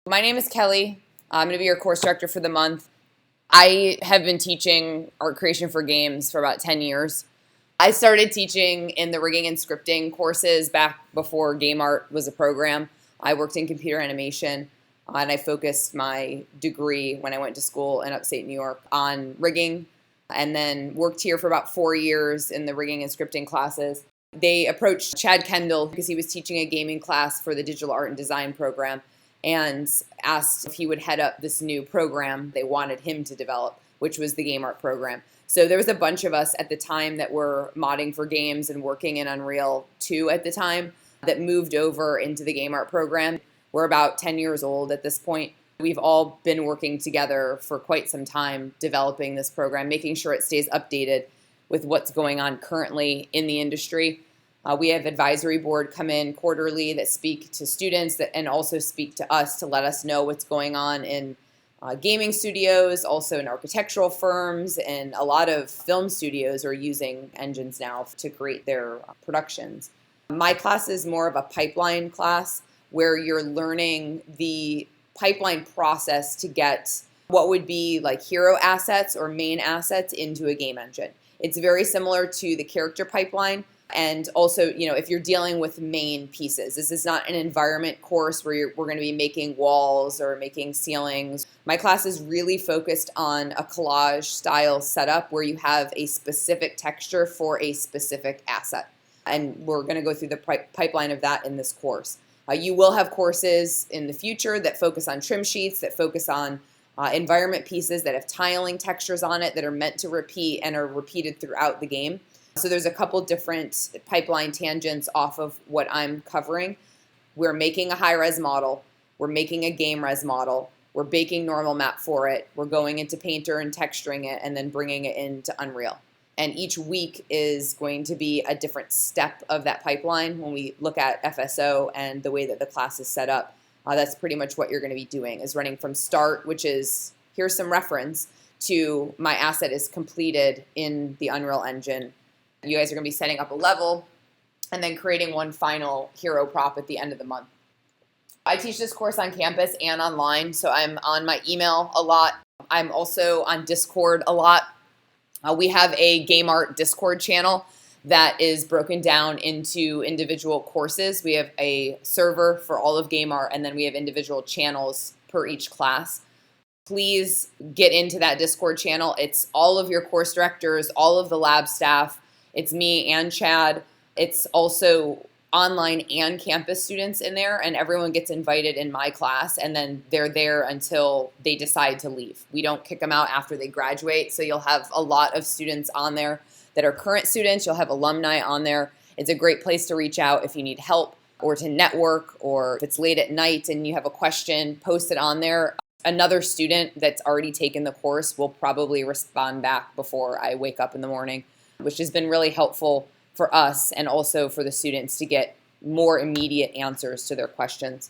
My name is Kelly. I'm going to be your course director for the month. I have been teaching art creation for games for about 10 years. I started teaching in the rigging and scripting courses back before game art was a program. I worked in computer animation, and I focused my degree when I went to school in upstate New York on rigging, and then worked here for about 4 years in the rigging and scripting classes. They approached Chad Kendall because he was teaching a gaming class for the digital art and design program, and asked if he would head up this new program they wanted him to develop, which was the game art program. So there was a bunch of us at the time that were modding for games and working in Unreal 2 at the time that moved over into the game art program. We're about 10 years old at this point. We've all been working together for quite some time developing this program, making sure it stays updated with what's going on currently in the industry. We have advisory board come in quarterly that speak to students and also speak to us to let us know what's going on in gaming studios, also in architectural firms, and a lot of film studios are using engines now to create their productions. My class is more of a pipeline class where you're learning the pipeline process to get what would be like hero assets or main assets into a game engine. It's very similar to the character pipeline. And also, if you're dealing with main pieces, this is not an environment course where we're going to be making walls or making ceilings. My class is really focused on a collage style setup where you have a specific texture for a specific asset. And we're going to go through the pipeline of that in this course. You will have courses in the future that focus on trim sheets, that focus on environment pieces that have tiling textures on it that are meant to repeat and are repeated throughout the game. So there's a couple different pipeline tangents off of what I'm covering. We're making a high-res model. We're making a game res model. We're baking normal map for it. We're going into Painter and texturing it and then bringing it into Unreal. And each week is going to be a different step of that pipeline when we look at FSO and the way that the class is set up. That's pretty much what you're going to be doing, is running from start, which is here's some reference, to my asset is completed in the Unreal Engine. You guys are going to be setting up a level and then creating one final hero prop at the end of the month. I teach this course on campus and online, so I'm on my email a lot. I'm also on Discord a lot. We have a game art Discord channel that is broken down into individual courses. We have a server for all of game art, and then we have individual channels per each class. Please get into that Discord channel. It's all of your course directors, all of the lab staff. It's me and Chad. It's also online and campus students in there, and everyone gets invited in my class, and then they're there until they decide to leave. We don't kick them out after they graduate, so you'll have a lot of students on there that are current students. You'll have alumni on there. It's a great place to reach out if you need help or to network, or if it's late at night and you have a question, post it on there. Another student that's already taken the course will probably respond back before I wake up in the morning, which has been really helpful for us and also for the students to get more immediate answers to their questions.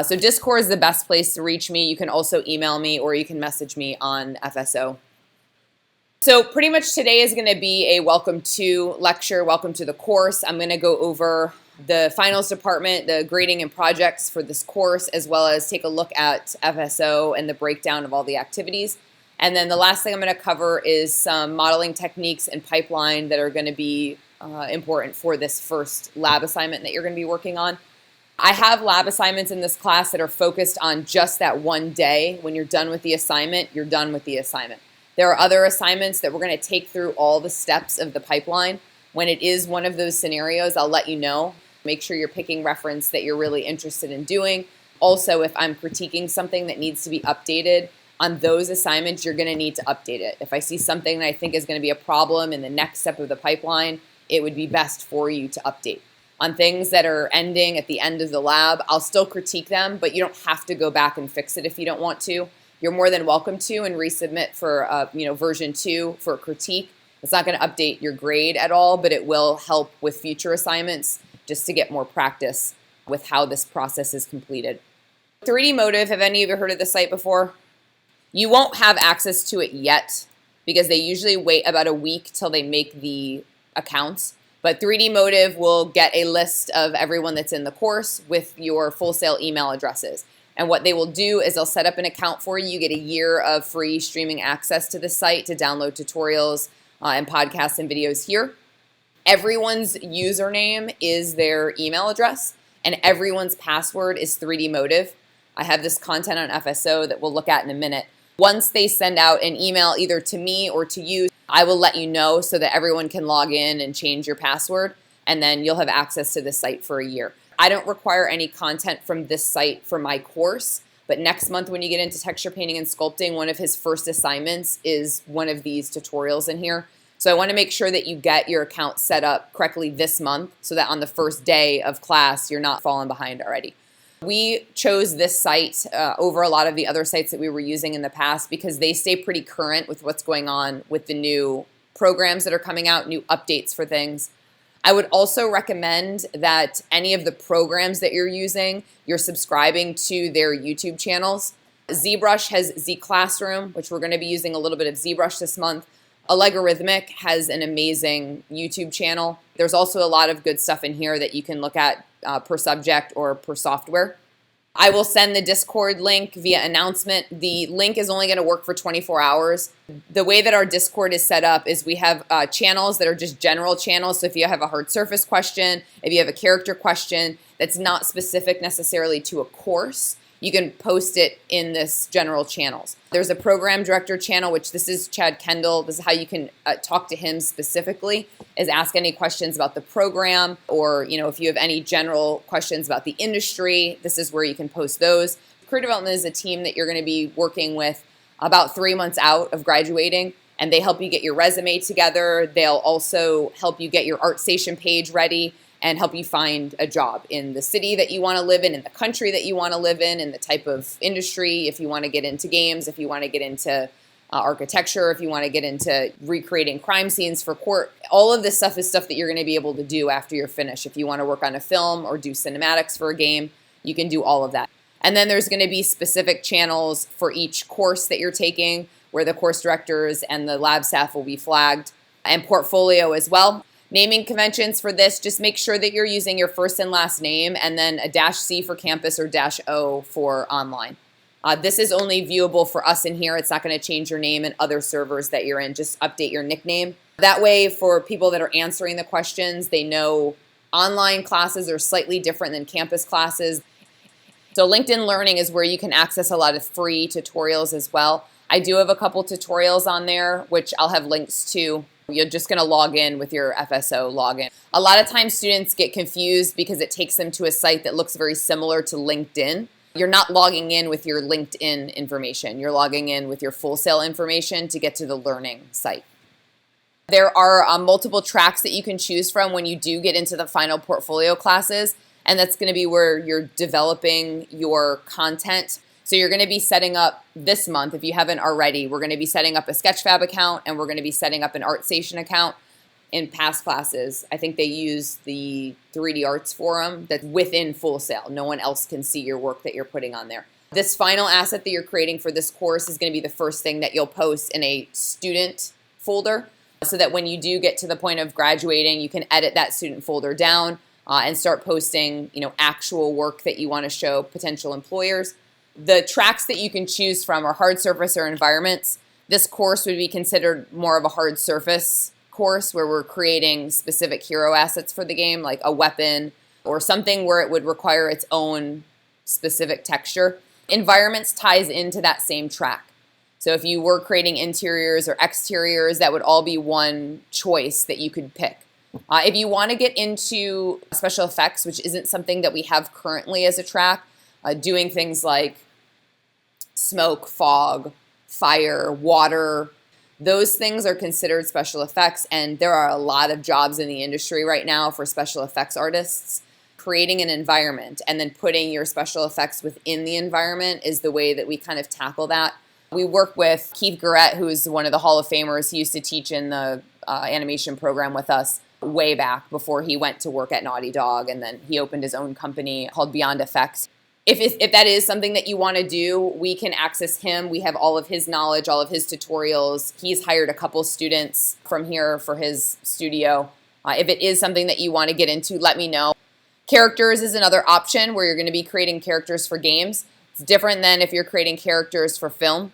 So Discord is the best place to reach me. You can also email me or you can message me on FSO. So pretty much today is going to be a welcome to lecture, welcome to the course. I'm going to go over the finals department, the grading and projects for this course, as well as take a look at FSO and the breakdown of all the activities. And then the last thing I'm going to cover is some modeling techniques and pipeline that are going to be important for this first lab assignment that you're going to be working on. I have lab assignments in this class that are focused on just that one day. When you're done with the assignment, you're done with the assignment. There are other assignments that we're going to take through all the steps of the pipeline. When it is one of those scenarios, I'll let you know. Make sure you're picking reference that you're really interested in doing. Also, if I'm critiquing something that needs to be updated, on those assignments, you're going to need to update it. If I see something that I think is going to be a problem in the next step of the pipeline, it would be best for you to update. On things that are ending at the end of the lab, I'll still critique them, but you don't have to go back and fix it if you don't want to. You're more than welcome to and resubmit for version 2 for a critique. It's not going to update your grade at all, but it will help with future assignments just to get more practice with how this process is completed. 3D Motive, have any of you heard of this site before? You won't have access to it yet because they usually wait about a week till they make the accounts. But 3D Motive will get a list of everyone that's in the course with your full sale email addresses. And what they will do is they'll set up an account for you. You get a year of free streaming access to the site to download tutorials and podcasts and videos here. Everyone's username is their email address, and everyone's password is 3D Motive. I have this content on FSO that we'll look at in a minute. Once they send out an email either to me or to you, I will let you know so that everyone can log in and change your password, and then you'll have access to the site for a year. I don't require any content from this site for my course, but next month when you get into texture painting and sculpting, one of his first assignments is one of these tutorials in here. So I want to make sure that you get your account set up correctly this month so that on the first day of class, you're not falling behind already. We chose this site over a lot of the other sites that we were using in the past because they stay pretty current with what's going on with the new programs that are coming out, new updates for things. I would also recommend that any of the programs that you're using, you're subscribing to their YouTube channels. ZBrush has Z Classroom, which we're going to be using a little bit of ZBrush this month. Allegorithmic has an amazing YouTube channel. There's also a lot of good stuff in here that you can look at per subject or per software. I will send the Discord link via announcement. The link is only going to work for 24 hours. The way that our Discord is set up is we have channels that are just general channels. So if you have a hard surface question, if you have a character question that's not specific necessarily to a course, you can post it in this general channels. There's a program director channel, which this is Chad Kendall. This is how you can talk to him specifically, is ask any questions about the program, or if you have any general questions about the industry, this is where you can post those. Career development is a team that you're going to be working with about 3 months out of graduating, and they help you get your resume together. They'll also help you get your ArtStation page ready and help you find a job in the city that you want to live in the country that you want to live in the type of industry, if you want to get into games, if you want to get into architecture, if you want to get into recreating crime scenes for court. All of this stuff is stuff that you're going to be able to do after you're finished. If you want to work on a film or do cinematics for a game, you can do all of that. And then there's going to be specific channels for each course that you're taking where the course directors and the lab staff will be flagged, and portfolio as well. Naming conventions for this, just make sure that you're using your first and last name and then a -C for campus or -O for online. This is only viewable for us in here. It's not going to change your name in other servers that you're in. Just update your nickname. That way, for people that are answering the questions, they know online classes are slightly different than campus classes. So LinkedIn Learning is where you can access a lot of free tutorials as well. I do have a couple tutorials on there, which I'll have links to. You're just going to log in with your FSO login. A lot of times students get confused because it takes them to a site that looks very similar to LinkedIn. You're not logging in with your LinkedIn information. You're logging in with your Full Sail information to get to the learning site. There are multiple tracks that you can choose from when you do get into the final portfolio classes, and that's going to be where you're developing your content. So you're going to be setting up this month, if you haven't already, we're going to be setting up a Sketchfab account, and we're going to be setting up an ArtStation account. In past classes, I think they use the 3D Arts Forum that's within Full Sail. No one else can see your work that you're putting on there. This final asset that you're creating for this course is going to be the first thing that you'll post in a student folder, so that when you do get to the point of graduating, you can edit that student folder down and start posting, actual work that you want to show potential employers. The tracks that you can choose from are hard surface or environments. This course would be considered more of a hard surface course where we're creating specific hero assets for the game, like a weapon or something where it would require its own specific texture. Environments ties into that same track. So if you were creating interiors or exteriors, that would all be one choice that you could pick. If you want to get into special effects, which isn't something that we have currently as a track, doing things like smoke, fog, fire, water, those things are considered special effects, and there are a lot of jobs in the industry right now for special effects artists. Creating an environment and then putting your special effects within the environment is the way that we kind of tackle that. We work with Keith Garrett, who's one of the Hall of Famers. He used to teach in the animation program with us way back before he went to work at Naughty Dog, and then he opened his own company called Beyond Effects. If that is something that you want to do, we can access him. We have all of his knowledge, all of his tutorials. He's hired a couple students from here for his studio. If it is something that you want to get into, let me know. Characters is another option where you're going to be creating characters for games. It's different than if you're creating characters for film,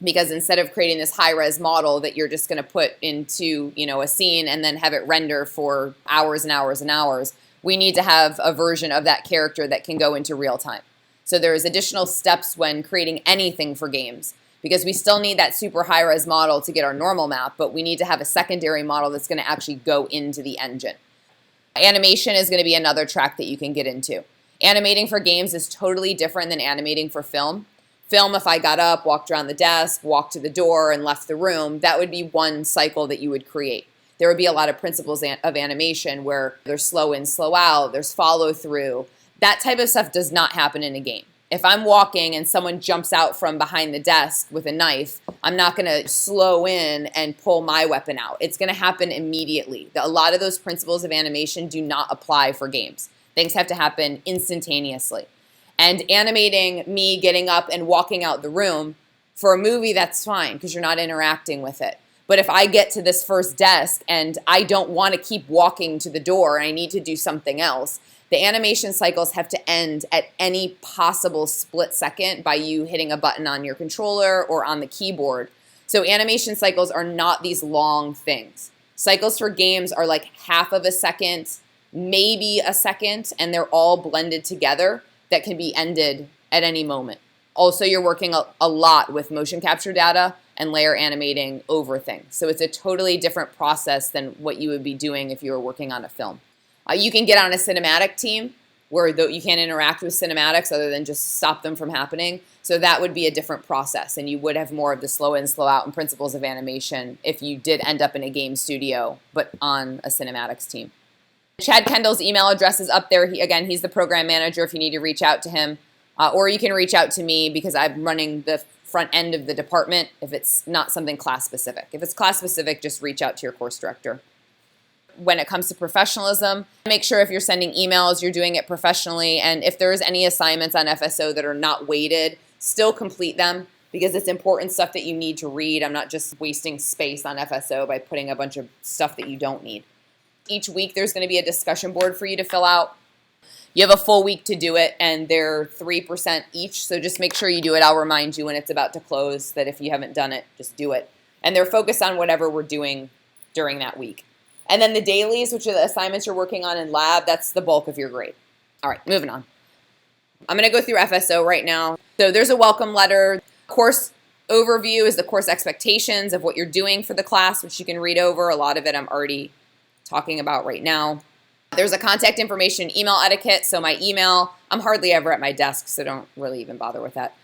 because instead of creating this high-res model that you're just going to put into, a scene and then have it render for hours and hours and hours, we need to have a version of that character that can go into real time. So there's additional steps when creating anything for games, because we still need that super high-res model to get our normal map, but we need to have a secondary model that's going to actually go into the engine. Animation is going to be another track that you can get into. Animating for games is totally different than animating for film. Film, if I got up, walked around the desk, walked to the door, and left the room, that would be one cycle that you would create. There would be a lot of principles of animation where there's slow in, slow out, there's follow through. That type of stuff does not happen in a game. If I'm walking and someone jumps out from behind the desk with a knife, I'm not going to slow in and pull my weapon out. It's going to happen immediately. A lot of those principles of animation do not apply for games. Things have to happen instantaneously. And animating me getting up and walking out the room, for a movie, that's fine because you're not interacting with it. But if I get to this first desk and I don't want to keep walking to the door and I need to do something else, the animation cycles have to end at any possible split second by you hitting a button on your controller or on the keyboard. So animation cycles are not these long things. Cycles for games are like half of a second, maybe a second, and they're all blended together that can be ended at any moment. Also, you're working a lot with motion capture data and layer animating over things. So it's a totally different process than what you would be doing if you were working on a film. You can get on a cinematic team where you can't interact with cinematics other than just stop them from happening. So that would be a different process, and you would have more of the slow in, slow out and principles of animation if you did end up in a game studio, but on a cinematics team. Chad Kendall's email address is up there. He's the program manager if you need to reach out to him. Or you can reach out to me because I'm running the front end of the department if it's not something class specific. If it's class specific, just reach out to your course director. When it comes to professionalism, make sure if you're sending emails, you're doing it professionally. And if there's any assignments on FSO that are not weighted, still complete them because it's important stuff that you need to read. I'm not just wasting space on FSO by putting a bunch of stuff that you don't need. Each week, there's going to be a discussion board for you to fill out. You have a full week to do it, and they're 3% each, so just make sure you do it. I'll remind you when it's about to close that if you haven't done it, just do it. And they're focused on whatever we're doing during that week. And then the dailies, which are the assignments you're working on in lab, that's the bulk of your grade. All right, moving on. I'm going to go through FSO right now. So there's a welcome letter. Course overview is the course expectations of what you're doing for the class, which you can read over. A lot of it I'm already talking about right now. There's a contact information email etiquette. So my email, I'm hardly ever at my desk, so don't really even bother with that.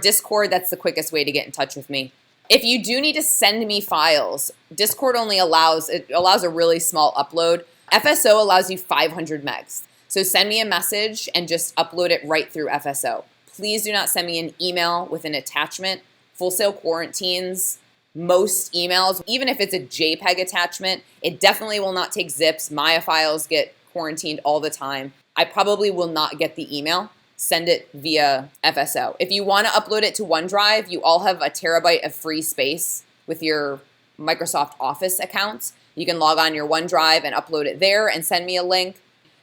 Discord, that's the quickest way to get in touch with me. If you do need to send me files, Discord only allows a really small upload. FSO allows you 500 megs. So send me a message and just upload it right through FSO. Please do not send me an email with an attachment. Full Sail quarantines most emails, even if it's a JPEG attachment. It definitely will not take zips. Maya files get quarantined all the time. I probably will not get the email. Send it via FSO. If you want to upload it to OneDrive, you all have a terabyte of free space with your Microsoft Office accounts. You can log on your OneDrive and upload it there and send me a link.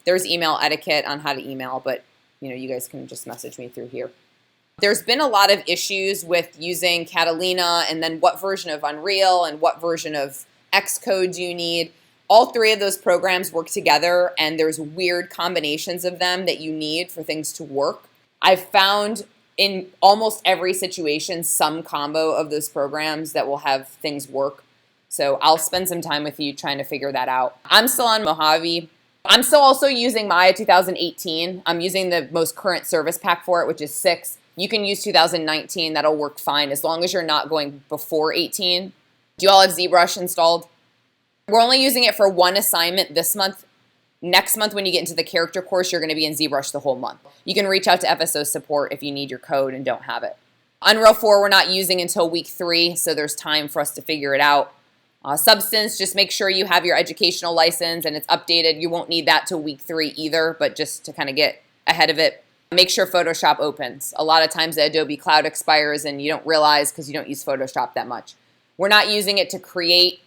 There's email etiquette on how to email, but you guys can just message me through here. There's been a lot of issues with using Catalina and then what version of Unreal and what version of Xcode do you need. All three of those programs work together, and there's weird combinations of them that you need for things to work. I've found in almost every situation some combo of those programs that will have things work. So I'll spend some time with you trying to figure that out. I'm still on Mojave. I'm still also using Maya 2018. I'm using the most current service pack for it, which is 6. You can use 2019. That'll work fine as long as you're not going before 18. Do you all have ZBrush installed? We're only using it for one assignment this month. Next month, when you get into the character course, you're going to be in ZBrush the whole month. You can reach out to FSO support if you need your code and don't have it. Unreal 4, we're not using until week 3, so there's time for us to figure it out. Substance, just make sure you have your educational license and it's updated. You won't need that till week 3 either, but just to kind of get ahead of it, make sure Photoshop opens. A lot of times the Adobe Cloud expires and you don't realize because you don't use Photoshop that much. We're not using it to create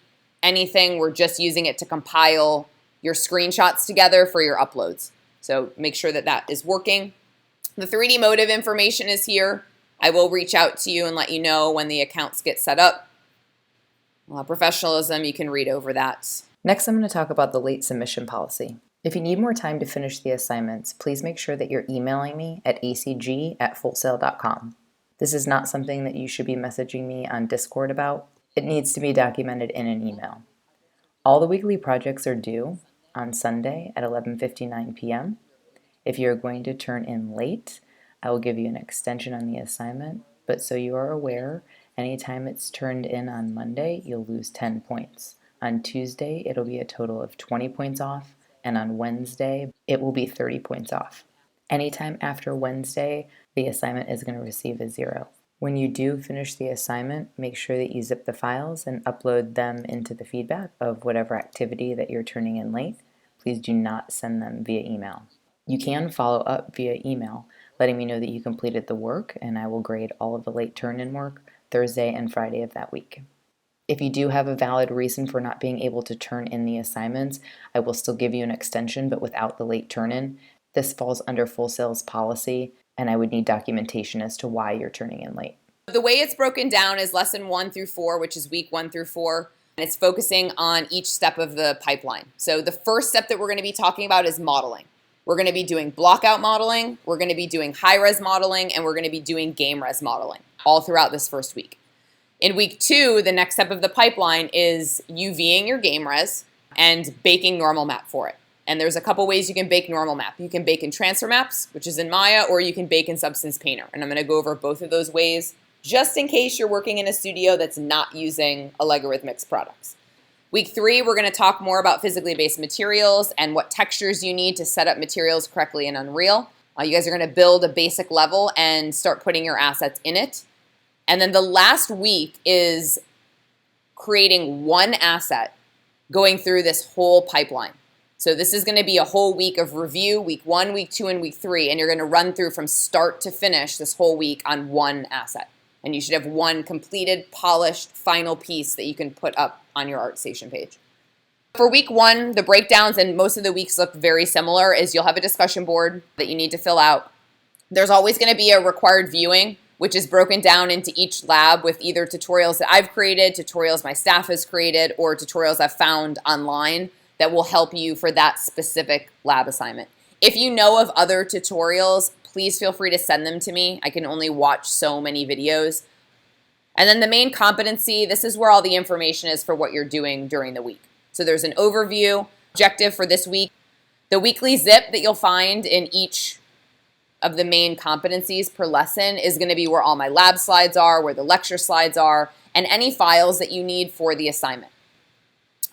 anything. We're just using it to compile your screenshots together for your uploads. So make sure that that is working. The 3D motive information is here. I will reach out to you and let you know when the accounts get set up. Professionalism, you can read over that. Next, I'm going to talk about the late submission policy. If you need more time to finish the assignments, please make sure that you're emailing me at acg@fullsail.com. This is not something that you should be messaging me on Discord about. It needs to be documented in an email. All the weekly projects are due on Sunday at 11:59 p.m. If you're going to turn in late, I will give you an extension on the assignment, but so you are aware, anytime it's turned in on Monday, you'll lose 10 points. On Tuesday, it'll be a total of 20 points off, and on Wednesday, it will be 30 points off. Anytime after Wednesday, the assignment is going to receive a 0. When you do finish the assignment, make sure that you zip the files and upload them into the feedback of whatever activity that you're turning in late. Please do not send them via email. You can follow up via email, letting me know that you completed the work, and I will grade all of the late turn-in work Thursday and Friday of that week. If you do have a valid reason for not being able to turn in the assignments, I will still give you an extension, but without the late turn-in. This falls under Full Sail's policy, and I would need documentation as to why you're turning in late. The way it's broken down is lesson 1 through 4, which is week 1 through 4, and it's focusing on each step of the pipeline. So the first step that we're going to be talking about is modeling. We're going to be doing blockout modeling, we're going to be doing high-res modeling, and we're going to be doing game-res modeling all throughout this first week. In week 2, the next step of the pipeline is UVing your game-res and baking normal map for it. And there's a couple ways you can bake normal map. You can bake in transfer maps, which is in Maya, or you can bake in Substance Painter. And I'm going to go over both of those ways, just in case you're working in a studio that's not using a Allegorithmics products. Week 3, we're going to talk more about physically based materials and what textures you need to set up materials correctly in Unreal. You guys are going to build a basic level and start putting your assets in it. And then the last week is creating one asset going through this whole pipeline. So this is going to be a whole week of review, week 1, week 2, and week 3, and you're going to run through from start to finish this whole week on one asset. And you should have one completed, polished, final piece that you can put up on your ArtStation page. For week 1, the breakdowns, and most of the weeks look very similar, is you'll have a discussion board that you need to fill out. There's always going to be a required viewing, which is broken down into each lab with either tutorials that I've created, tutorials my staff has created, or tutorials I've found online that will help you for that specific lab assignment. If you know of other tutorials, please feel free to send them to me. I can only watch so many videos. And then the main competency, this is where all the information is for what you're doing during the week. So there's an overview, objective for this week, the weekly zip that you'll find in each of the main competencies per lesson is going to be where all my lab slides are, where the lecture slides are, and any files that you need for the assignment.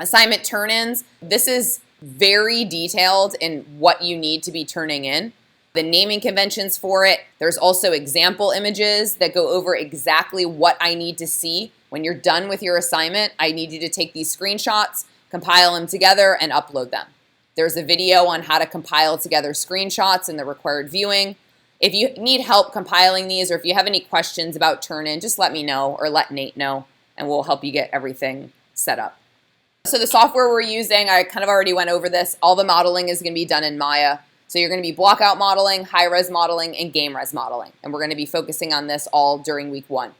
Assignment turn-ins, this is very detailed in what you need to be turning in. The naming conventions for it. There's also example images that go over exactly what I need to see. When you're done with your assignment, I need you to take these screenshots, compile them together, and upload them. There's a video on how to compile together screenshots and the required viewing. If you need help compiling these, or if you have any questions about turn-in, just let me know or let Nate know, and we'll help you get everything set up. So the software we're using, I kind of already went over this. All the modeling is going to be done in Maya. So you're going to be blockout modeling, high-res modeling, and game-res modeling. And we're going to be focusing on this all during week 1.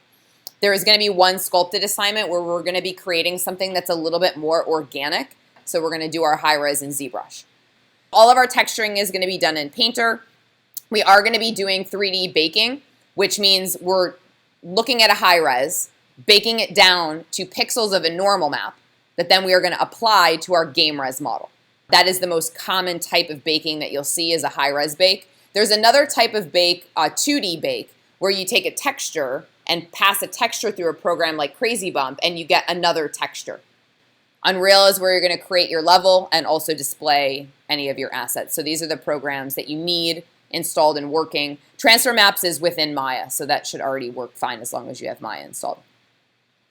There is going to be one sculpted assignment where we're going to be creating something that's a little bit more organic. So we're going to do our high-res in ZBrush. All of our texturing is going to be done in Painter. We are going to be doing 3D baking, which means we're looking at a high-res, baking it down to pixels of a normal map that then we are going to apply to our game-res model. That is the most common type of baking that you'll see is a high-res bake. There's another type of bake, a 2D bake, where you take a texture and pass a texture through a program like Crazy Bump, and you get another texture. Unreal is where you're going to create your level and also display any of your assets. So these are the programs that you need installed and working. Transfer Maps is within Maya, so that should already work fine as long as you have Maya installed.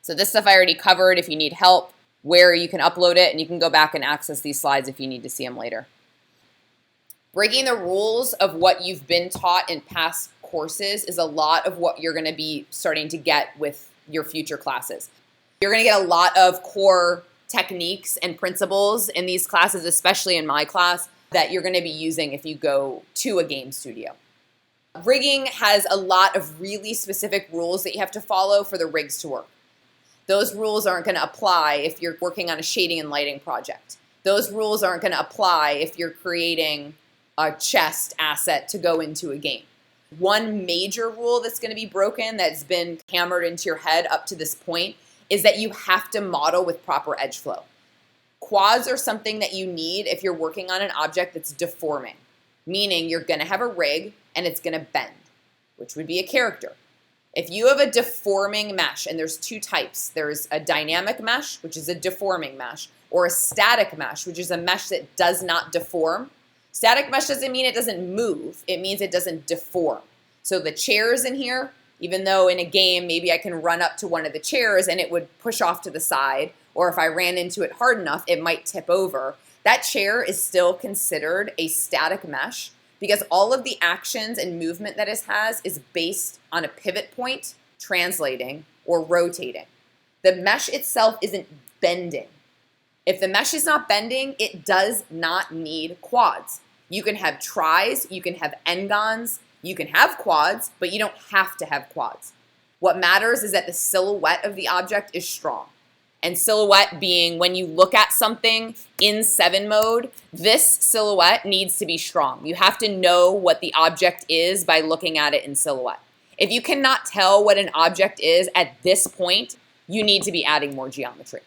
So this stuff I already covered. If you need help, where you can upload it, and you can go back and access these slides if you need to see them later. Breaking the rules of what you've been taught in past courses is a lot of what you're going to be starting to get with your future classes. You're going to get a lot of core techniques and principles in these classes, especially in my class, that you're going to be using if you go to a game studio. Rigging has a lot of really specific rules that you have to follow for the rigs to work. Those rules aren't going to apply if you're working on a shading and lighting project. Those rules aren't going to apply if you're creating a chest asset to go into a game. One major rule that's going to be broken, that's been hammered into your head up to this point, is that you have to model with proper edge flow. Quads are something that you need if you're working on an object that's deforming, meaning you're going to have a rig and it's going to bend, which would be a character. If you have a deforming mesh, and there's two types, there's a dynamic mesh, which is a deforming mesh, or a static mesh, which is a mesh that does not deform. Static mesh doesn't mean it doesn't move, it means it doesn't deform. So the chairs in here, even though in a game maybe I can run up to one of the chairs and it would push off to the side, or if I ran into it hard enough, it might tip over. That chair is still considered a static mesh because all of the actions and movement that it has is based on a pivot point, translating, or rotating. The mesh itself isn't bending. If the mesh is not bending, it does not need quads. You can have tris, you can have n-gons, you can have quads, but you don't have to have quads. What matters is that the silhouette of the object is strong. And silhouette being when you look at something in 7 mode, this silhouette needs to be strong. You have to know what the object is by looking at it in silhouette. If you cannot tell what an object is at this point, you need to be adding more geometry.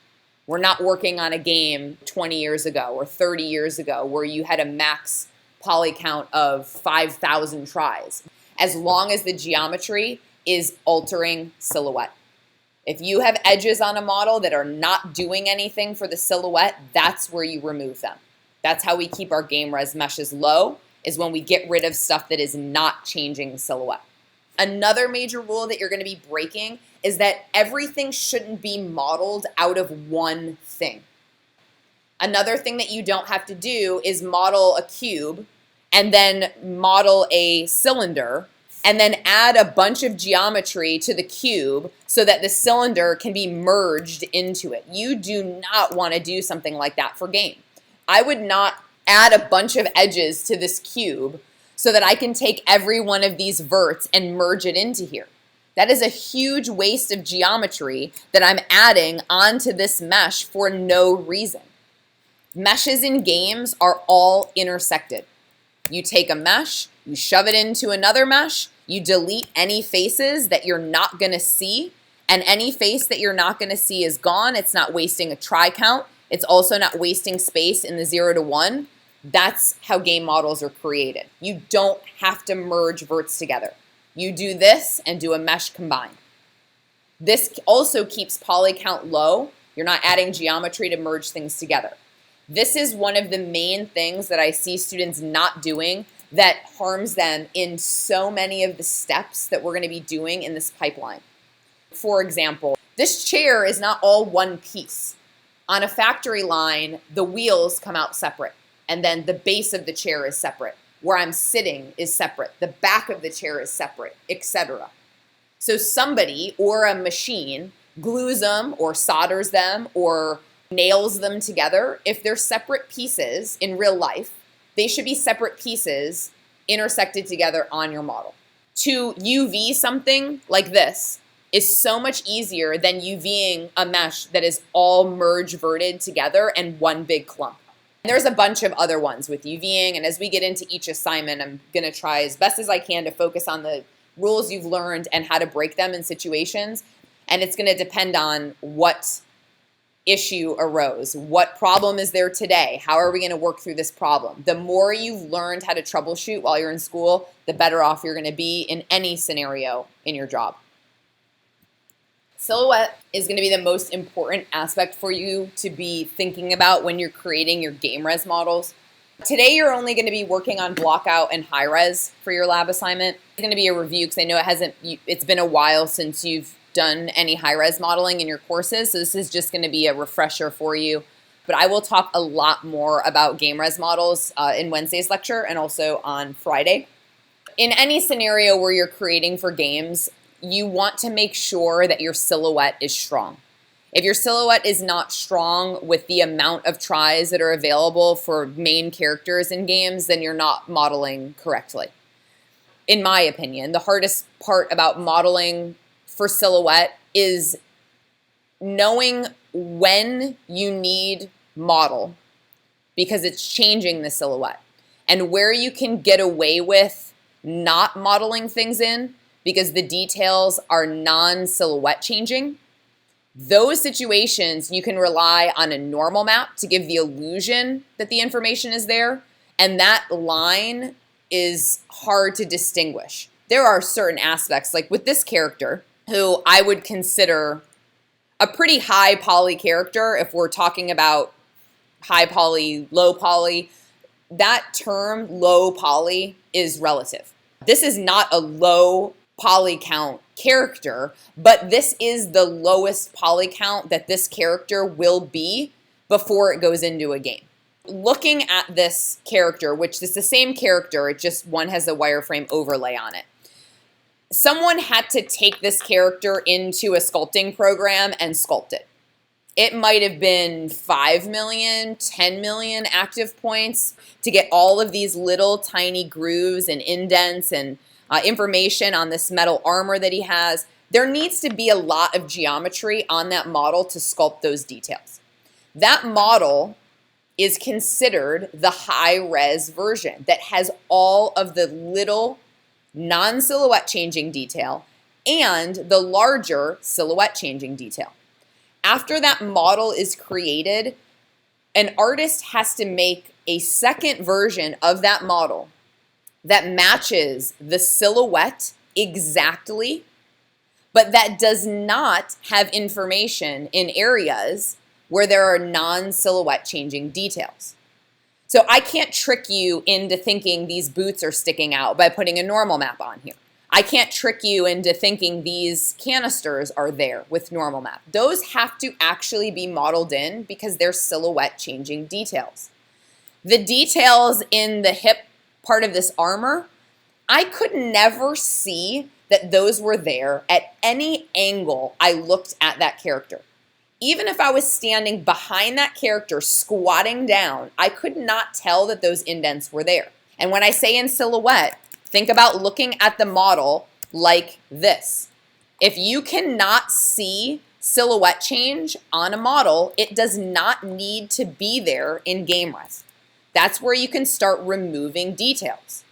We're not working on a game 20 years ago or 30 years ago where you had a max poly count of 5,000 tris, as long as the geometry is altering silhouette. If you have edges on a model that are not doing anything for the silhouette, that's where you remove them. That's how we keep our game res meshes low, is when we get rid of stuff that is not changing silhouette. Another major rule that you're going to be breaking is that everything shouldn't be modeled out of one thing. Another thing that you don't have to do is model a cube and then model a cylinder and then add a bunch of geometry to the cube so that the cylinder can be merged into it. You do not want to do something like that for game. I would not add a bunch of edges to this cube so that I can take every one of these verts and merge it into here. That is a huge waste of geometry that I'm adding onto this mesh for no reason. Meshes in games are all intersected. You take a mesh, you shove it into another mesh, you delete any faces that you're not going to see, and any face that you're not going to see is gone. It's not wasting a try count. It's also not wasting space in the 0 to 1. That's how game models are created. You don't have to merge verts together. You do this and do a mesh combined. This also keeps poly count low. You're not adding geometry to merge things together. This is one of the main things that I see students not doing that harms them in so many of the steps that we're going to be doing in this pipeline. For example, this chair is not all one piece. On a factory line, the wheels come out separate, and then the base of the chair is separate. Where I'm sitting is separate. The back of the chair is separate, etc. So somebody or a machine glues them or solders them or nails them together. If they're separate pieces in real life, they should be separate pieces intersected together on your model. To UV something like this is so much easier than UVing a mesh that is all merge verted together and one big clump. And there's a bunch of other ones with UVing, and as we get into each assignment, I'm going to try as best as I can to focus on the rules you've learned and how to break them in situations. And it's going to depend on what issue arose. What problem is there today? How are we going to work through this problem? The more you've learned how to troubleshoot while you're in school, the better off you're going to be in any scenario in your job. Silhouette is going to be the most important aspect for you to be thinking about when you're creating your game res models. Today you're only going to be working on blockout and high res for your lab assignment. It's going to be a review because I know it's been a while since you've done any high-res modeling in your courses, so this is just going to be a refresher for you. But I will talk a lot more about game res models in Wednesday's lecture and also on Friday. In any scenario where you're creating for games, you want to make sure that your silhouette is strong. If your silhouette is not strong with the amount of tries that are available for main characters in games, then you're not modeling correctly. in my opinion, the hardest part about modeling for silhouette is knowing when you need model because it's changing the silhouette, and where you can get away with not modeling things in because the details are non-silhouette changing. Those situations, you can rely on a normal map to give the illusion that the information is there, and that line is hard to distinguish. There are certain aspects, like with this character, who I would consider a pretty high poly character if we're talking about high poly, low poly. That term, low poly, is relative. This is not a low poly count character, but this is the lowest poly count that this character will be before it goes into a game. Looking at this character, which is the same character, it just one has a wireframe overlay on it. Someone had to take this character into a sculpting program and sculpt it. It might have been 5 million, 10 million active points to get all of these little tiny grooves and indents and information on this metal armor that he has. There needs to be a lot of geometry on that model to sculpt those details. That model is considered the high-res version that has all of the little non-silhouette changing detail and the larger silhouette changing detail. After that model is created, an artist has to make a second version of that model that matches the silhouette exactly, but that does not have information in areas where there are non-silhouette changing details. So I can't trick you into thinking these boots are sticking out by putting a normal map on here. I can't trick you into thinking these canisters are there with normal map. Those have to actually be modeled in because they're silhouette changing details. The details in the hip part of this armor, I could never see that those were there at any angle I looked at that character. Even if I was standing behind that character squatting down, I could not tell that those indents were there. And when I say in silhouette, think about looking at the model like this. If you cannot see silhouette change on a model, it does not need to be there in game res. That's where you can start removing details.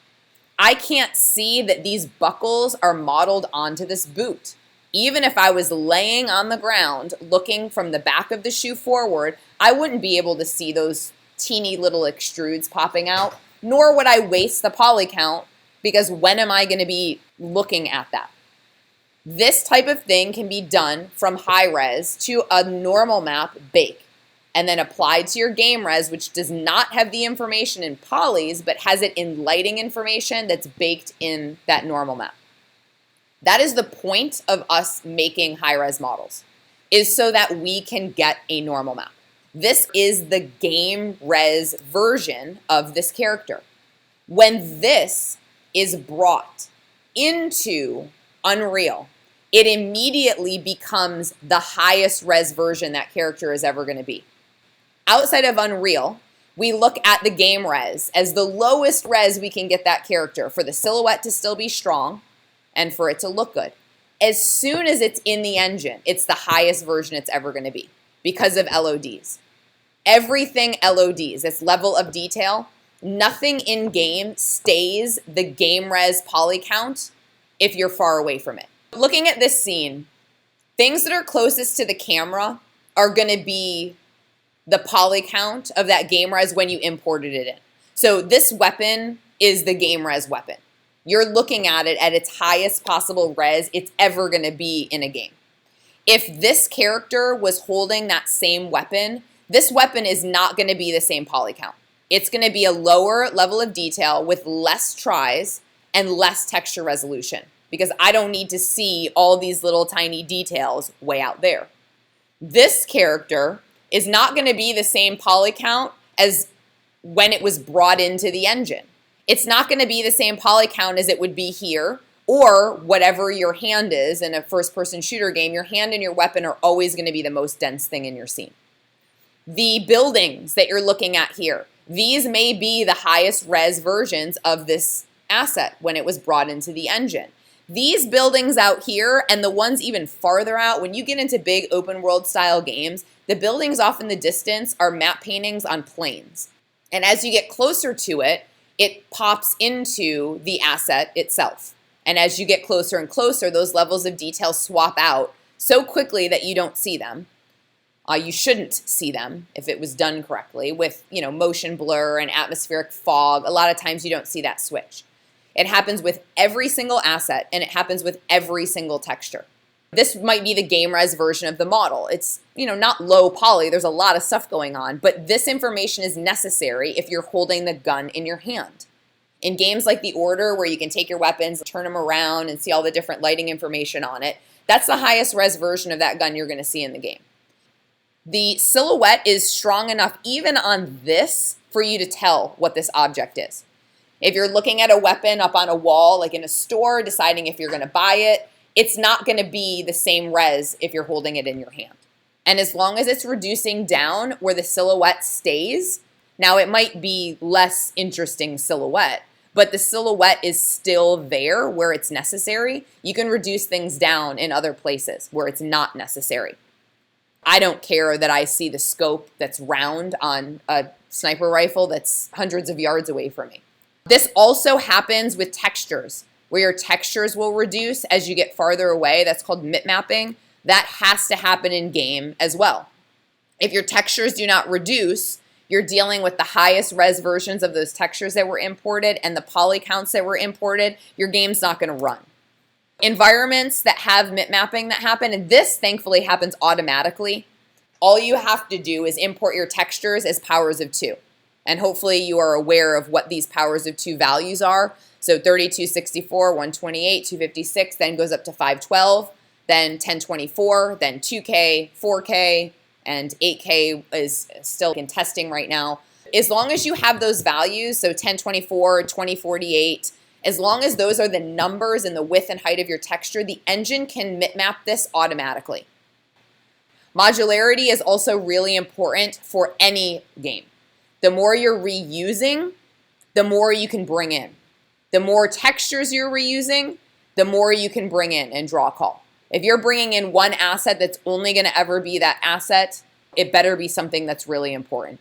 I can't see that these buckles are modeled onto this boot. Even if I was laying on the ground looking from the back of the shoe forward, I wouldn't be able to see those teeny little extrudes popping out, nor would I waste the poly count because when am I going to be looking at that? This type of thing can be done from high res to a normal map bake and then applied to your game res, which does not have the information in polys, but has it in lighting information that's baked in that normal map. That is the point of us making high-res models, is so that we can get a normal map. This is the game res version of this character. When this is brought into Unreal, it immediately becomes the highest res version that character is ever going to be. Outside of Unreal, we look at the game res as the lowest res we can get that character for the silhouette to still be strong and for it to look good. As soon as it's in the engine, it's the highest version it's ever going to be because of LODs. Everything LODs, this level of detail, nothing in game stays the game res poly count if you're far away from it. Looking at this scene, things that are closest to the camera are going to be the poly count of that game res when you imported it in. So this weapon is the game res weapon. You're looking at it at its highest possible res it's ever going to be in a game. If this character was holding that same weapon, this weapon is not going to be the same poly count. It's going to be a lower level of detail with less tries and less texture resolution because I don't need to see all these little tiny details way out there. This character is not going to be the same poly count as when it was brought into the engine. It's not going to be the same poly count as it would be here or whatever your hand is in a first-person shooter game. Your hand and your weapon are always going to be the most dense thing in your scene. The buildings that you're looking at here, these may be the highest res versions of this asset when it was brought into the engine. These buildings out here and the ones even farther out, when you get into big open world style games, the buildings off in the distance are map paintings on planes. And as you get closer to it, it pops into the asset itself. And as you get closer and closer, those levels of detail swap out so quickly that you don't see them. You shouldn't see them if it was done correctly with, motion blur and atmospheric fog. A lot of times you don't see that switch. It happens with every single asset, and it happens with every single texture. This might be the game res version of the model. It's, not low poly. There's a lot of stuff going on, but this information is necessary if you're holding the gun in your hand. In games like The Order, where you can take your weapons, turn them around, and see all the different lighting information on it, that's the highest res version of that gun you're going to see in the game. The silhouette is strong enough even on this for you to tell what this object is. If you're looking at a weapon up on a wall, like in a store, deciding if you're going to buy it, it's not going to be the same res if you're holding it in your hand. And as long as it's reducing down where the silhouette stays, now it might be less interesting silhouette, but the silhouette is still there where it's necessary. You can reduce things down in other places where it's not necessary. I don't care that I see the scope that's round on a sniper rifle that's hundreds of yards away from me. This also happens with textures, where your textures will reduce as you get farther away. That's called mip mapping. That has to happen in game as well. If your textures do not reduce, you're dealing with the highest res versions of those textures that were imported and the poly counts that were imported. Your game's not going to run. Environments that have mip mapping that happen, and this thankfully happens automatically. All you have to do is import your textures as powers of 2. And hopefully you are aware of what these powers of 2 values are. So 32, 64, 128, 256, then goes up to 512, then 1024, then 2K, 4K, and 8K is still in testing right now. As long as you have those values, so 1024, 2048, as long as those are the numbers and the width and height of your texture, the engine can map this automatically. Modularity is also really important for any game. The more you're reusing, the more you can bring in. The more textures you're reusing, the more you can bring in and draw a call. If you're bringing in one asset that's only going to ever be that asset, it better be something that's really important.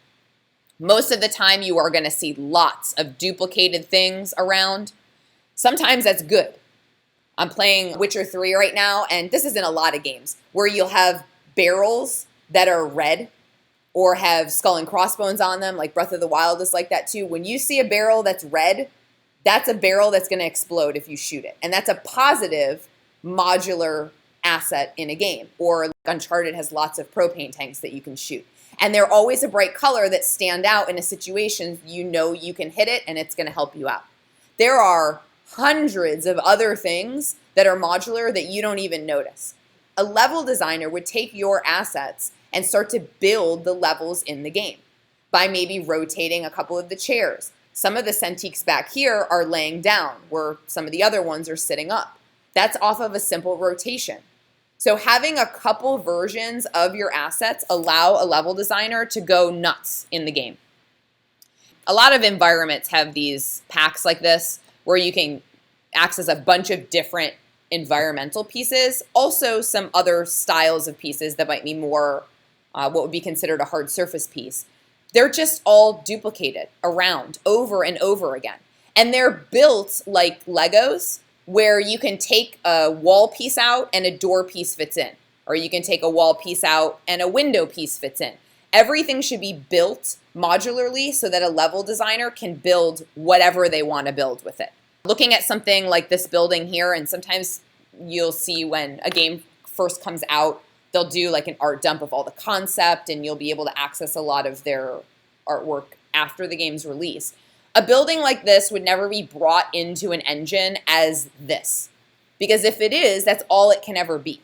Most of the time, you are going to see lots of duplicated things around. Sometimes that's good. I'm playing Witcher 3 right now, and this is in a lot of games, where you'll have barrels that are red or have skull and crossbones on them, like Breath of the Wild is like that too. When you see a barrel that's red, that's a barrel that's going to explode if you shoot it. And that's a positive modular asset in a game. Or like Uncharted has lots of propane tanks that you can shoot. And they're always a bright color that stand out in a situation you can hit it and it's going to help you out. There are hundreds of other things that are modular that you don't even notice. A level designer would take your assets and start to build the levels in the game by maybe rotating a couple of the chairs. Some of the Centiques back here are laying down where some of the other ones are sitting up. That's off of a simple rotation. So having a couple versions of your assets allow a level designer to go nuts in the game. A lot of environments have these packs like this where you can access a bunch of different environmental pieces. Also some other styles of pieces that might be more what would be considered a hard surface piece. They're just all duplicated around over and over again. And they're built like Legos, where you can take a wall piece out and a door piece fits in. Or you can take a wall piece out and a window piece fits in. Everything should be built modularly so that a level designer can build whatever they want to build with it. Looking at something like this building here, and sometimes you'll see when a game first comes out, they'll do like an art dump of all the concept and you'll be able to access a lot of their artwork after the game's release. A building like this would never be brought into an engine as this, because if it is, that's all it can ever be.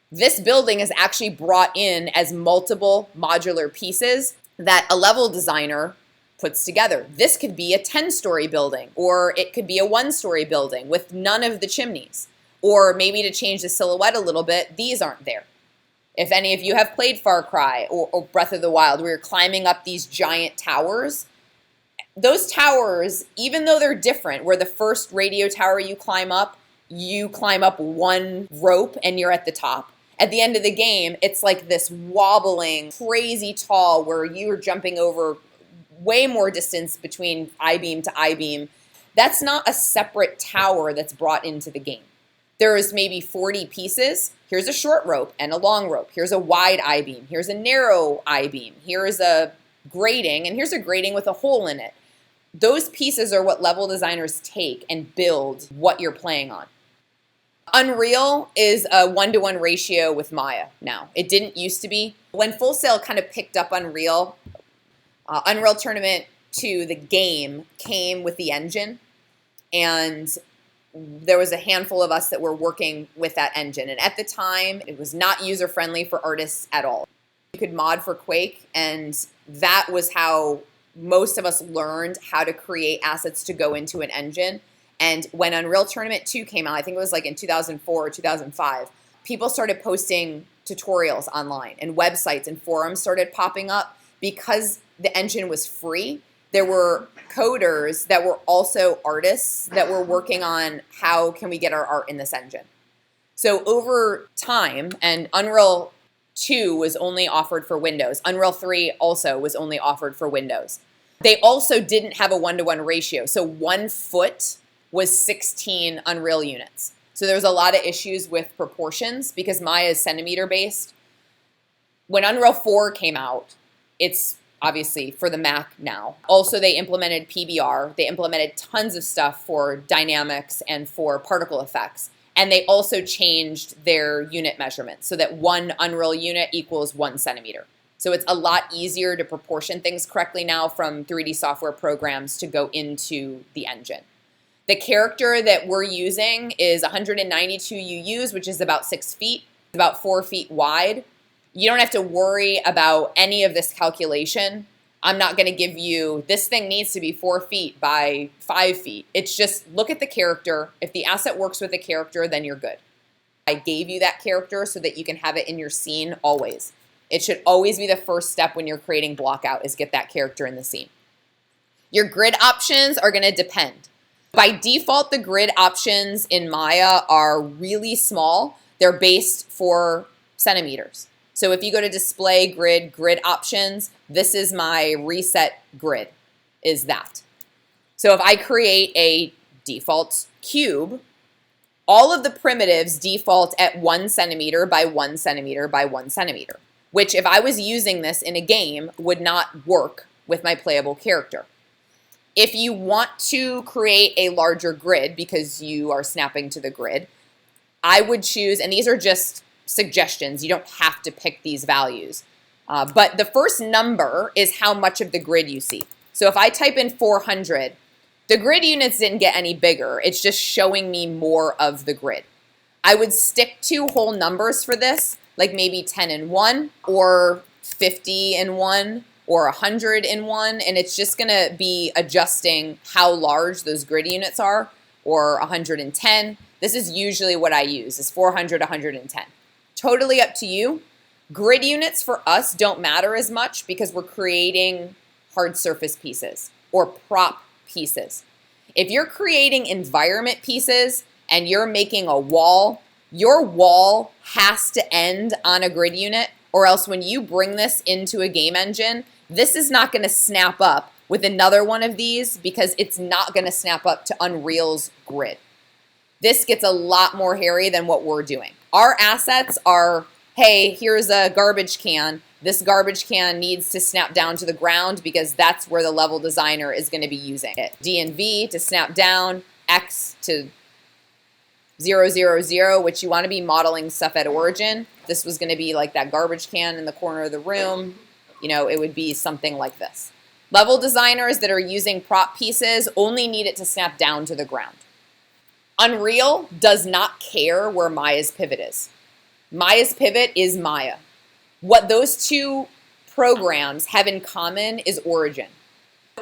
This building is actually brought in as multiple modular pieces that a level designer puts together. This could be a 10-story building, or it could be a 1-story building with none of the chimneys. Or maybe to change the silhouette a little bit, these aren't there. If any of you have played Far Cry or Breath of the Wild, where you're climbing up these giant towers, those towers, even though they're different, where the first radio tower you climb up one rope and you're at the top. At the end of the game, it's like this wobbling, crazy tall where you're jumping over way more distance between I-beam to I-beam. That's not a separate tower that's brought into the game. There is maybe 40 pieces. Here's a short rope and a long rope. Here's a wide I-beam. Here's a narrow I-beam. Here is a grating, and here's a grating with a hole in it. Those pieces are what level designers take and build what you're playing on. Unreal is a 1-to-1 ratio with Maya now. It didn't used to be. When Full Sail kind of picked up Unreal, Unreal Tournament 2, the game, came with the engine, and there was a handful of us that were working with that engine. And at the time, it was not user-friendly for artists at all. You could mod for Quake, and that was how most of us learned how to create assets to go into an engine. And when Unreal Tournament 2 came out, I think it was like in 2004 or 2005, people started posting tutorials online, and websites and forums started popping up. Because the engine was free, there were coders that were also artists that were working on how can we get our art in this engine. So over time, and Unreal 2 was only offered for Windows. Unreal 3 also was only offered for Windows. They also didn't have a 1-to-1 ratio. So 1 foot was 16 Unreal units. So there was a lot of issues with proportions because Maya is centimeter based. When Unreal 4 came out, it's obviously for the Mac now. Also, they implemented PBR. They implemented tons of stuff for dynamics and for particle effects. And they also changed their unit measurements so that 1 Unreal unit equals 1 centimeter. So it's a lot easier to proportion things correctly now from 3D software programs to go into the engine. The character that we're using is 192 UUs, which is about 6 feet, about 4 feet wide. You don't have to worry about any of this calculation. I'm not going to give you, this thing needs to be 4 feet by 5 feet. It's just look at the character. If the asset works with the character, then you're good. I gave you that character so that you can have it in your scene always. It should always be the first step when you're creating block out is get that character in the scene. Your grid options are going to depend. By default, the grid options in Maya are really small. They're based for centimeters. So if you go to display grid options, this is my reset grid, is that. So if I create a default cube, all of the primitives default at 1 centimeter by 1 centimeter by 1 centimeter, which if I was using this in a game would not work with my playable character. If you want to create a larger grid because you are snapping to the grid, I would choose, and these are just suggestions, you don't have to pick these values, but the first number is how much of the grid you see. So if I type in 400, the grid units didn't get any bigger, it's just showing me more of the grid. I would stick to whole numbers for this, like maybe 10 in 1, or 50 in 1, or 100 in 1, and it's just going to be adjusting how large those grid units are, or 110. This is usually what I use, is 400, 110. Totally up to you. Grid units for us don't matter as much because we're creating hard surface pieces or prop pieces. If you're creating environment pieces and you're making a wall, your wall has to end on a grid unit, or else when you bring this into a game engine, this is not going to snap up with another one of these because it's not going to snap up to Unreal's grid. This gets a lot more hairy than what we're doing. Our assets are, hey, here's a garbage can. This garbage can needs to snap down to the ground because that's where the level designer is going to be using it. D and V to snap down, X to 0, 0, 0, which you want to be modeling stuff at origin. This was going to be like that garbage can in the corner of the room. You know, it would be something like this. Level designers that are using prop pieces only need it to snap down to the ground. Unreal does not care where Maya's pivot is. Maya's pivot is Maya. What those two programs have in common is origin.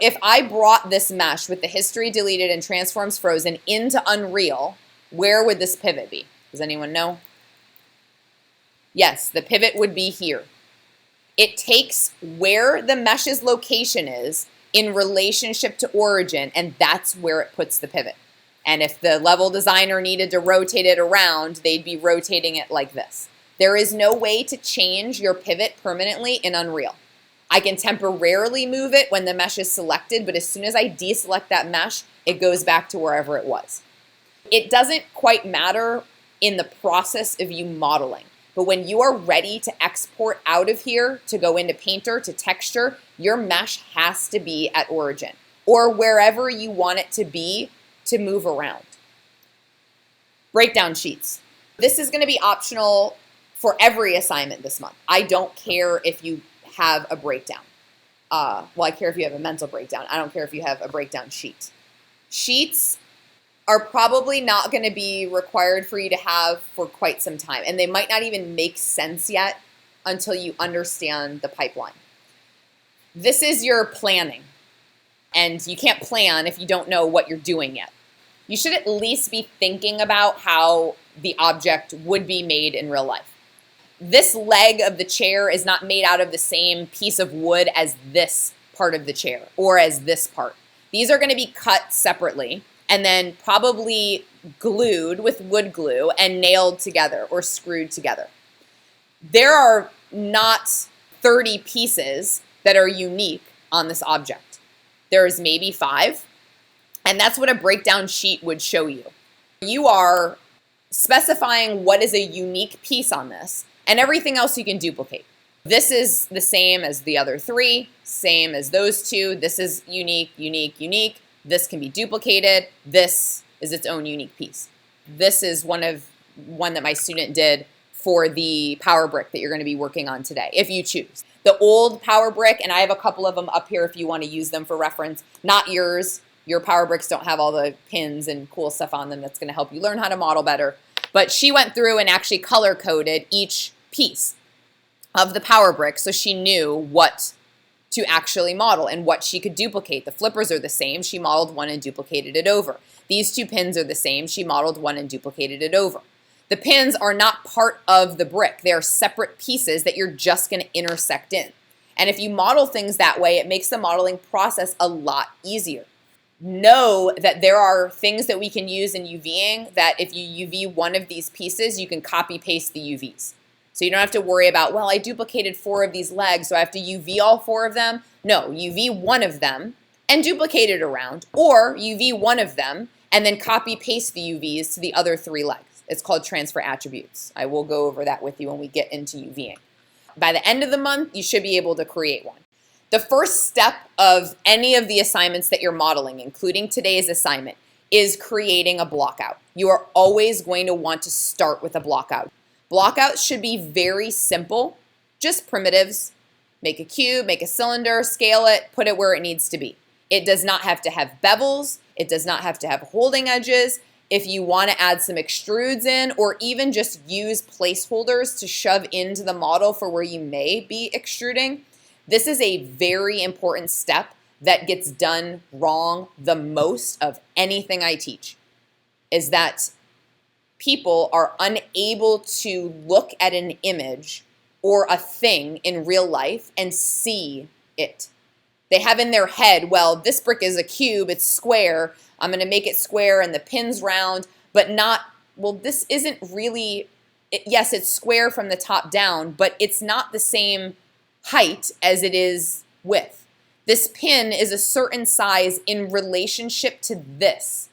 If I brought this mesh with the history deleted and transforms frozen into Unreal, where would this pivot be? Does anyone know? Yes, the pivot would be here. It takes where the mesh's location is in relationship to origin, and that's where it puts the pivot. And if the level designer needed to rotate it around, they'd be rotating it like this. There is no way to change your pivot permanently in Unreal. I can temporarily move it when the mesh is selected, but as soon as I deselect that mesh, it goes back to wherever it was. It doesn't quite matter in the process of you modeling, but when you are ready to export out of here to go into Painter, to texture, your mesh has to be at origin or wherever you want it to be to move around. Breakdown sheets. This is going to be optional for every assignment this month. I don't care if you have a breakdown. Well, I care if you have a mental breakdown. I don't care if you have a breakdown sheet. Sheets are probably not going to be required for you to have for quite some time, and they might not even make sense yet until you understand the pipeline. This is your planning, and you can't plan if you don't know what you're doing yet. You should at least be thinking about how the object would be made in real life. This leg of the chair is not made out of the same piece of wood as this part of the chair or as this part. These are going to be cut separately and then probably glued with wood glue and nailed together or screwed together. There are not 30 pieces that are unique on this object. There's maybe 5, and that's what a breakdown sheet would show you. You are specifying what is a unique piece on this, and everything else you can duplicate. This is the same as the other 3, same as those 2. This is unique, unique, unique. This can be duplicated. This is its own unique piece. This is one that my student did for the power brick that you're going to be working on today, if you choose. The old power brick, and I have a couple of them up here if you want to use them for reference, not yours. Your power bricks don't have all the pins and cool stuff on them that's going to help you learn how to model better. But she went through and actually color-coded each piece of the power brick so she knew what to actually model and what she could duplicate. The flippers are the same. She modeled one and duplicated it over. These 2 pins are the same. She modeled one and duplicated it over. The pins are not part of the brick. They are separate pieces that you're just going to intersect in. And if you model things that way, it makes the modeling process a lot easier. Know that there are things that we can use in UVing that if you UV one of these pieces, you can copy paste the UVs. So you don't have to worry about, well, I duplicated 4 of these legs, so I have to UV all 4 of them. No, UV one of them and duplicate it around, or UV one of them and then copy paste the UVs to the other 3 legs. It's called transfer attributes. I will go over that with you when we get into UVing. By the end of the month, you should be able to create one. The first step of any of the assignments that you're modeling, including today's assignment, is creating a blockout. You are always going to want to start with a blockout. Blockouts should be very simple, just primitives. Make a cube, make a cylinder, scale it, put it where it needs to be. It does not have to have bevels. It does not have to have holding edges. If you want to add some extrudes in or even just use placeholders to shove into the model for where you may be extruding, this is a very important step that gets done wrong the most of anything I teach, is that people are unable to look at an image or a thing in real life and see it. They have in their head, well, this brick is a cube, it's square, I'm going to make it square and the pin's round, but not, well, this isn't really, yes, it's square from the top down, but it's not the same height as it is width. This pin is a certain size in relationship to this.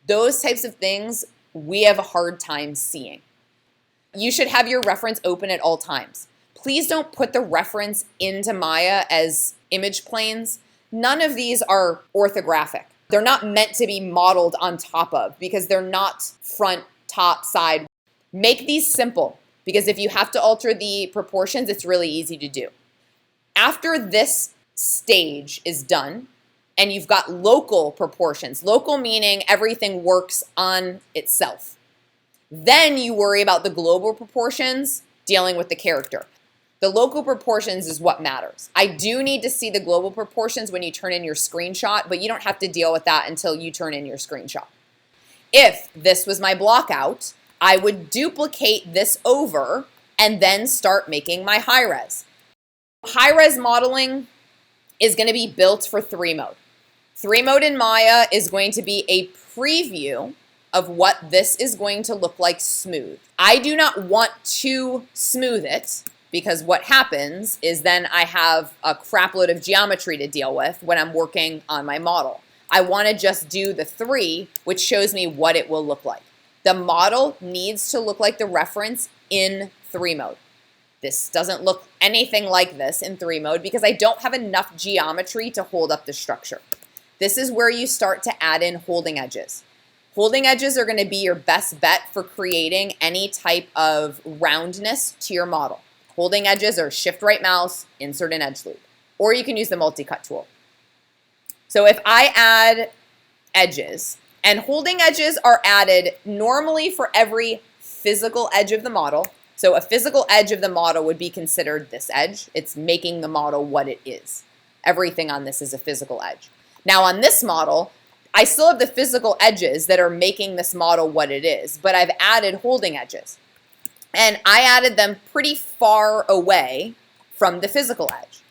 Those types of things we have a hard time seeing. You should have your reference open at all times. Please don't put the reference into Maya as image planes. None of these are orthographic. They're not meant to be modeled on top of because they're not front, top, side. Make these simple because if you have to alter the proportions, it's really easy to do. After this stage is done, and you've got local proportions, local meaning everything works on itself. Then you worry about the global proportions dealing with the character. The local proportions is what matters. I do need to see the global proportions when you turn in your screenshot, but you don't have to deal with that until you turn in your screenshot. If this was my block out, I would duplicate this over and then start making my high res. High res modeling is going to be built for 3 mode. 3 mode in Maya is going to be a preview of what this is going to look like smooth. I do not want to smooth it because what happens is then I have a crap load of geometry to deal with when I'm working on my model. I want to just do the 3, which shows me what it will look like. The model needs to look like the reference in 3 mode. This doesn't look anything like this in 3 mode because I don't have enough geometry to hold up the structure. This is where you start to add in holding edges. Holding edges are going to be your best bet for creating any type of roundness to your model. Holding edges are shift right mouse, insert an edge loop, or you can use the multi-cut tool. So if I add edges, and holding edges are added normally for every physical edge of the model. So a physical edge of the model would be considered this edge. It's making the model what it is. Everything on this is a physical edge. Now on this model, I still have the physical edges that are making this model what it is, but I've added holding edges. And I added them pretty far away from the physical edge.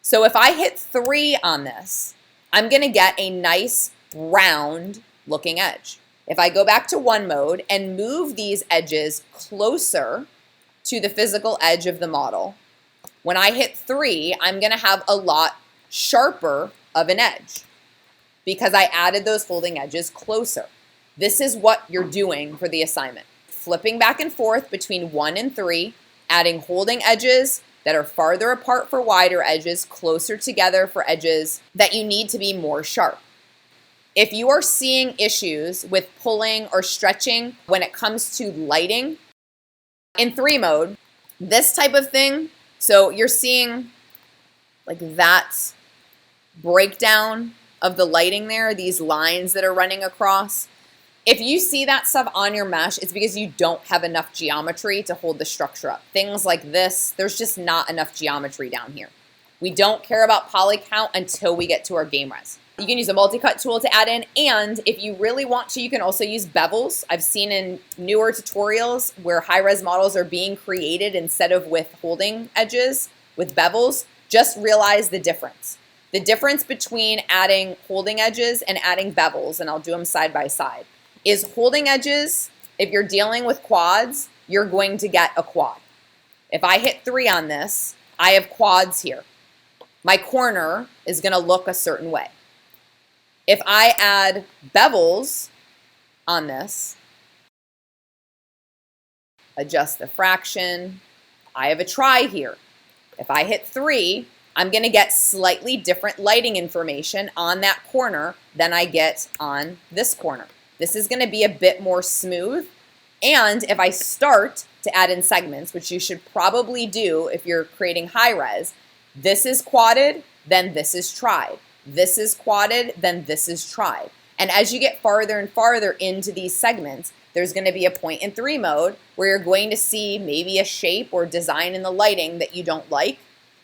So if I hit 3 on this, I'm going to get a nice round looking edge. If I go back to 1 mode and move these edges closer to the physical edge of the model, when I hit 3, I'm going to have a lot sharper of an edge because I added those holding edges closer. This is what you're doing for the assignment. Flipping back and forth between 1 and 3, adding holding edges that are farther apart for wider edges, closer together for edges that you need to be more sharp. If you are seeing issues with pulling or stretching when it comes to lighting in 3 mode, this type of thing, so you're seeing like that breakdown of the lighting there, these lines that are running across. If you see that stuff on your mesh, it's because you don't have enough geometry to hold the structure up. Things like this, there's just not enough geometry down here. We don't care about poly count until we get to our game res. You can use a multi-cut tool to add in, and if you really want to, you can also use bevels. I've seen in newer tutorials where high-res models are being created instead of with holding edges, with bevels. Just realize the difference. The difference between adding holding edges and adding bevels, and I'll do them side by side, is holding edges, if you're dealing with quads, you're going to get a quad. If I hit 3 on this, I have quads here. My corner is going to look a certain way. If I add bevels on this, adjust the fraction, I have a try here. If I hit 3, I'm going to get slightly different lighting information on that corner than I get on this corner. This is going to be a bit more smooth. And if I start to add in segments, which you should probably do if you're creating high res, this is quadded, then this is tried. This is quadded, then this is tried. And as you get farther and farther into these segments, there's going to be a point in 3 mode where you're going to see maybe a shape or design in the lighting that you don't like.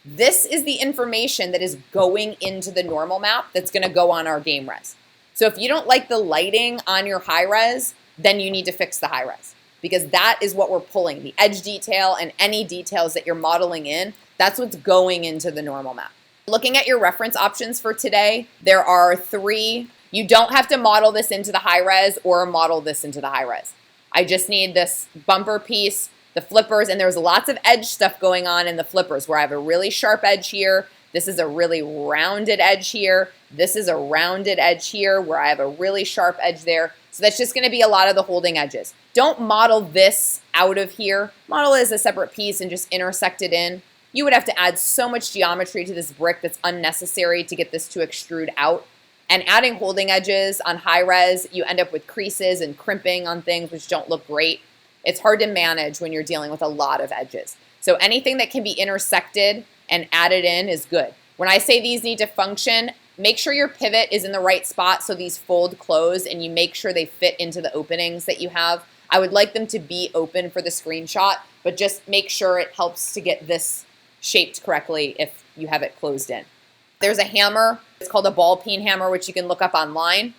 This is the information that is going into the normal map that's going to go on our game res. So if you don't like the lighting on your high res, then you need to fix the high res because that is what we're pulling. The edge detail and any details that you're modeling in, that's what's going into the normal map. Looking at your reference options for today, there are 3. You don't have to model this into the high res or model this into the high res. I just need this bumper piece, the flippers, and there's lots of edge stuff going on in the flippers where I have a really sharp edge here. This is a really rounded edge here. This is a rounded edge here where I have a really sharp edge there. So that's just going to be a lot of the holding edges. Don't model this out of here. Model it as a separate piece and just intersect it in. You would have to add so much geometry to this brick that's unnecessary to get this to extrude out. And adding holding edges on high res, you end up with creases and crimping on things which don't look great. It's hard to manage when you're dealing with a lot of edges. So anything that can be intersected and added in is good. When I say these need to function, make sure your pivot is in the right spot so these fold closed and you make sure they fit into the openings that you have. I would like them to be open for the screenshot, but just make sure it helps to get this shaped correctly if you have it closed in. There's a hammer. It's called a ball peen hammer, which you can look up online.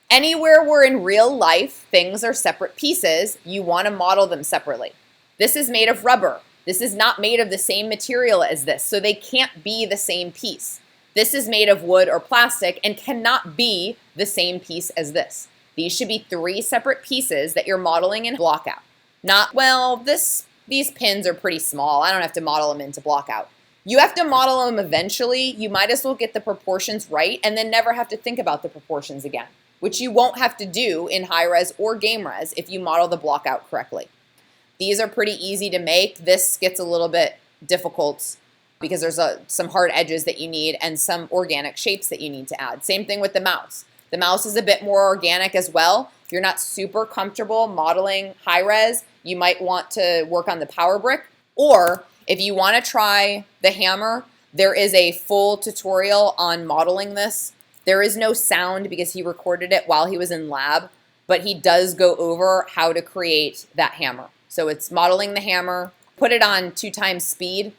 Anywhere where in real life things are separate pieces, you want to model them separately. This is made of rubber. This is not made of the same material as this, so they can't be the same piece. This is made of wood or plastic and cannot be the same piece as this. These should be 3 separate pieces that you're modeling in block out. Not, well, these pins are pretty small. I don't have to model them into block out. You have to model them eventually. You might as well get the proportions right and then never have to think about the proportions again, which you won't have to do in high res or game res if you model the block out correctly. These are pretty easy to make. This gets a little bit difficult because there's some hard edges that you need and some organic shapes that you need to add. Same thing with the mouse. The mouse is a bit more organic as well. If you're not super comfortable modeling high res, you might want to work on the power brick. Or if you want to try the hammer, there is a full tutorial on modeling this. There is no sound because he recorded it while he was in lab, but he does go over how to create that hammer. So it's modeling the hammer, put it on 2 times speed,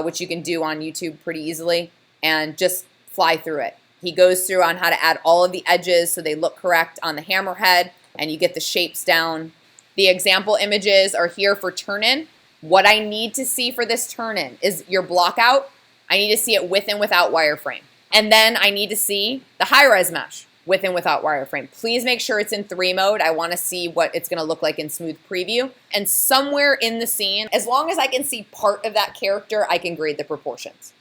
which you can do on YouTube pretty easily, and just fly through it. He goes through on how to add all of the edges so they look correct on the hammer head, and you get the shapes down. The example images are here for turn-in. What I need to see for this turn-in is your block out. I need to see it with and without wireframe. And then I need to see the high-res mesh with and without wireframe. Please make sure it's in 3 mode. I want to see what it's going to look like in smooth preview. And somewhere in the scene, as long as I can see part of that character, I can grade the proportions.